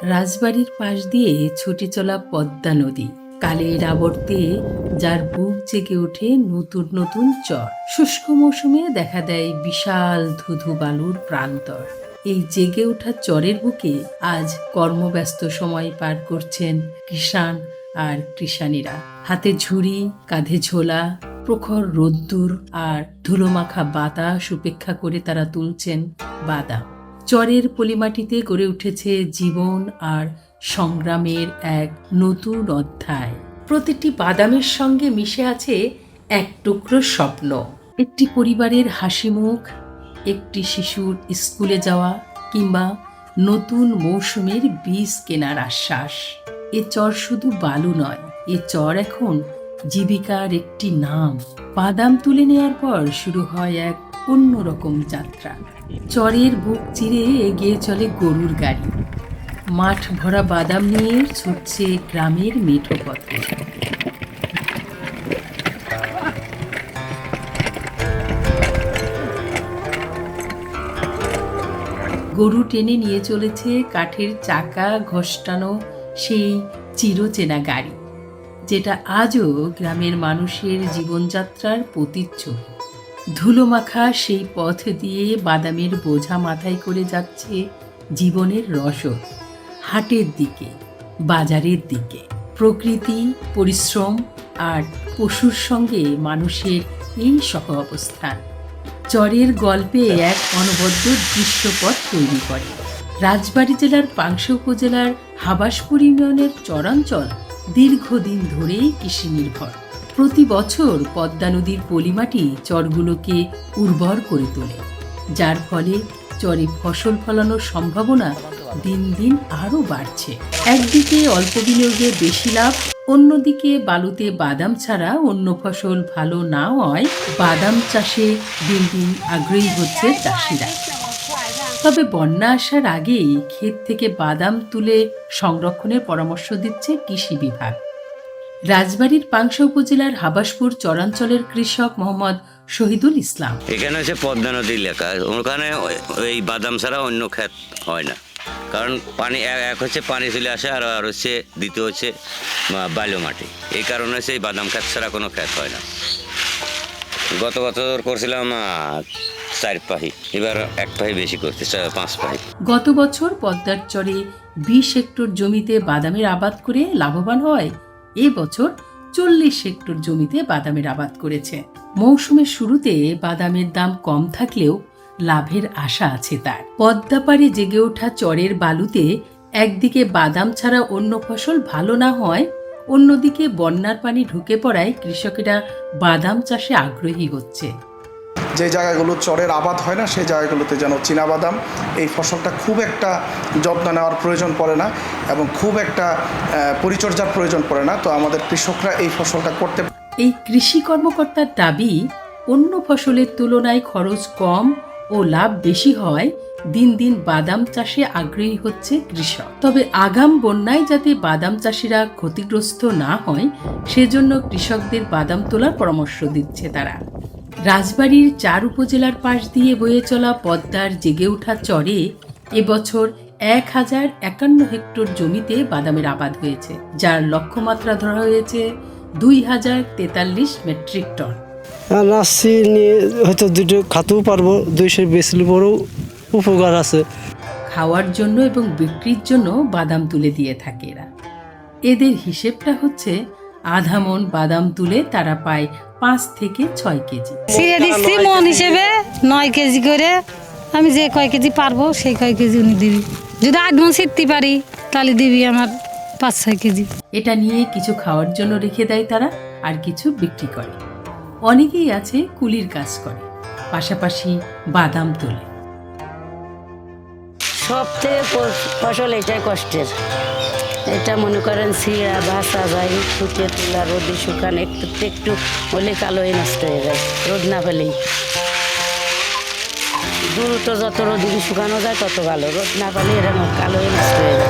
রাজবাড়ির পাশ দিয়ে ছুটে চলা পদ্মা নদী, কালের আবর্তে যার বুক জেগে ওঠে নতুন নতুন চর। শুষ্ক মৌসুমে দেখা দেয় বিশাল ধুধু বালুর প্রান্তর। এই জেগে ওঠা চরের বুকে আজ কর্মব্যস্ত সময় পার করছেন কৃষাণ আর কৃষাণীরা। হাতে ঝুড়ি, কাঁধে ঝোলা, প্রখর রোদ্দুর আর ধুলোমাখা বাতাস উপেক্ষা করে তারা তুলছেন বাদাম। চরের পলিমাটিতে গড়ে উঠেছে জীবন আর সংগ্রামের এক নতুন অধ্যায়। প্রতিটি বাদামের সঙ্গে মিশে আছে এক টুকরো স্বপ্ন, একটি পরিবারের হাসি মুখ, একটি শিশুর স্কুলে যাওয়া কিংবা নতুন মৌসুমের বীজ কেনার আশ্বাস। এ চর শুধু বালু নয়, এ চর এখন জীবিকার একটি নাম। বাদাম তুলে নেয়ার পর শুরু হয় এক অন্যরকম যাত্রা। চরের বুক চিরে এগিয়ে চলে গরুর গাড়ি, মাঠ ভরা বাদাম নিয়ে ছুটছে গ্রামের মেঠো পথে। গরু টেনে নিয়ে চলেছে কাঠের চাকা ঘষ্টানো সেই চিরচেনা গাড়ি, যেটা আজও গ্রামের মানুষের জীবনযাত্রার প্রতিচ্ছবি। ধুলোমাখা সেই পথ দিয়ে বাদামের বোঝা মাথায় করে যাচ্ছে জীবনের রসদ, হাটের দিকে, বাজারের দিকে। প্রকৃতি, পরিশ্রম আর পশুর সঙ্গে মানুষের এই সহ অবস্থান চরের গল্পে এক অনবদ্য দৃশ্যপট তৈরি করে। রাজবাড়ী জেলার পাংশা উপজেলার হাবাসপুর ইউনিয়নের চরাঞ্চল দীর্ঘদিন ধরেই কৃষি নির্ভর। প্রতি বছর পদ্মা নদীর পলিমাটি চরগুলোকে উর্বর করে তোলে, যার ফলে চরে ফসল ফলানোর সম্ভাবনা দিন দিন আরও বাড়ছে। একদিকে অল্প বিনিয়োগে বেশি লাভ, অন্যদিকে বালুতে বাদাম ছাড়া অন্য ফসল ভালো না হয় বাদাম চাষে দিন দিন আগ্রহী হচ্ছে চাষিরা। তবে বন্যা আসার আগেই ক্ষেত থেকে বাদাম তুলে সংরক্ষণের পরামর্শ দিচ্ছে কৃষি বিভাগ। রাজবাড়ীর পাংশা উপজেলার হাবাসপুর চরাঞ্চলের কৃষক মোহাম্মদ শহীদুল ইসলাম। এখানে হচ্ছে পদ্মা নদী এলাকা, ওখানে ওই বাদাম ছাড়া অন্য ক্ষেত হয় না, কারণ পানি এক হচ্ছে পানি চলে আসে, আর হচ্ছে দ্বিতীয় হচ্ছে বালু মাটি। এই কারণে হচ্ছে এই বাদাম ক্ষেত ছাড়া কোনো ক্ষেত হয় না। গত বছর করছিলাম 4 পাহি, এবার 1 পাহি বেশি করতে 5 পাহি। গত বছর পদ্মার চরে 20 হেক্টর জমিতে বাদামের আবাদ করে লাভবান হয় এ বছর 40 হেক্টর জমিতে বাদামের আবাদ করেছে। মৌসুমের শুরুতে বাদামের দাম কম থাকলেও লাভের আশা আছে তার। পদ্মা পাড়ে জেগে ওঠা চরের বালুতে একদিকে বাদাম ছাড়া অন্য ফসল ভালো না হয়, অন্যদিকে বন্যার পানি ঢুকে পড়ায় কৃষকেরা বাদাম চাষে আগ্রহী হচ্ছে। যে জায়গাগুলো চরের আবাদ হয় না সেই জায়গাগুলোতে যেন চীনাবাদাম এই ফসলটা খুব একটা যত্ন নেওয়ার প্রয়োজন পড়ে না এবং খুব একটা পরিচর্যার প্রয়োজন পড়ে না। তো আমাদের কৃষকরা এই ফসলটা করতে। এই কৃষি কর্মকর্তার দাবি, অন্য ফসলের তুলনায় খরচ কম ও লাভ বেশি হয় দিন দিন বাদাম চাষে আগ্রহী হচ্ছে কৃষক। তবে আগাম বন্যায় যাতে বাদাম চাষিরা ক্ষতিগ্রস্ত না হয় সেজন্য কৃষকদের বাদাম তোলার পরামর্শ দিচ্ছে তারা। রাজবাড়ীর 4 উপজেলার পাশ দিয়ে বয়ে চলা পদ্মার জেগে ওঠা চরে এবছর 1051 হেক্টর জমিতে বাদামের আবাদ হয়েছে, যার লক্ষ্যমাত্রা ধরা হয়েছে 2043 মেট্রিক টন। নাচি নিয়ে হয়তো 2টো খাতেও পারবো, 200 বেচলে পরেও উপকার আছে। খাওয়ার জন্য এবং বিক্রির জন্য বাদাম তুলে দিয়ে থাকে এরা। এদের হিসেবটা হচ্ছে আধা মন বাদাম তুলে তারা পায় 5 থেকে 6 কেজি। ছিঁড়ে দিচ্ছি মন হিসেবে 9 কেজি করে। আমি যে কয় কেজি পারবো সেই কয় কেজি উনি দিবি। যদি 8 মন ছিঁড়তে পারি তাহলে দিবি আমার 5-6 কেজি। এটা নিয়ে কিছু খাওয়ার জন্য রেখে দেয় তারা, আর কিছু বিক্রি করে। অনেকেই আছে কুলির কাজ করে, পাশাপাশি বাদাম তোলে। সবথেকে ফসল এটাই কষ্টের। এটা মনে করেন ছিঁড়া বাসা যায়, শুকিয়ে তোলা, রোদে শুকান, একটু হলে কালো হয়ে নষ্ট হয়ে যায় রোদ না পেলেই। দ্রুত যত রোদে শুকানো যায় তত ভালো, রোদ না পেলে এরকম কালো হয়ে নষ্ট হয়ে যায়।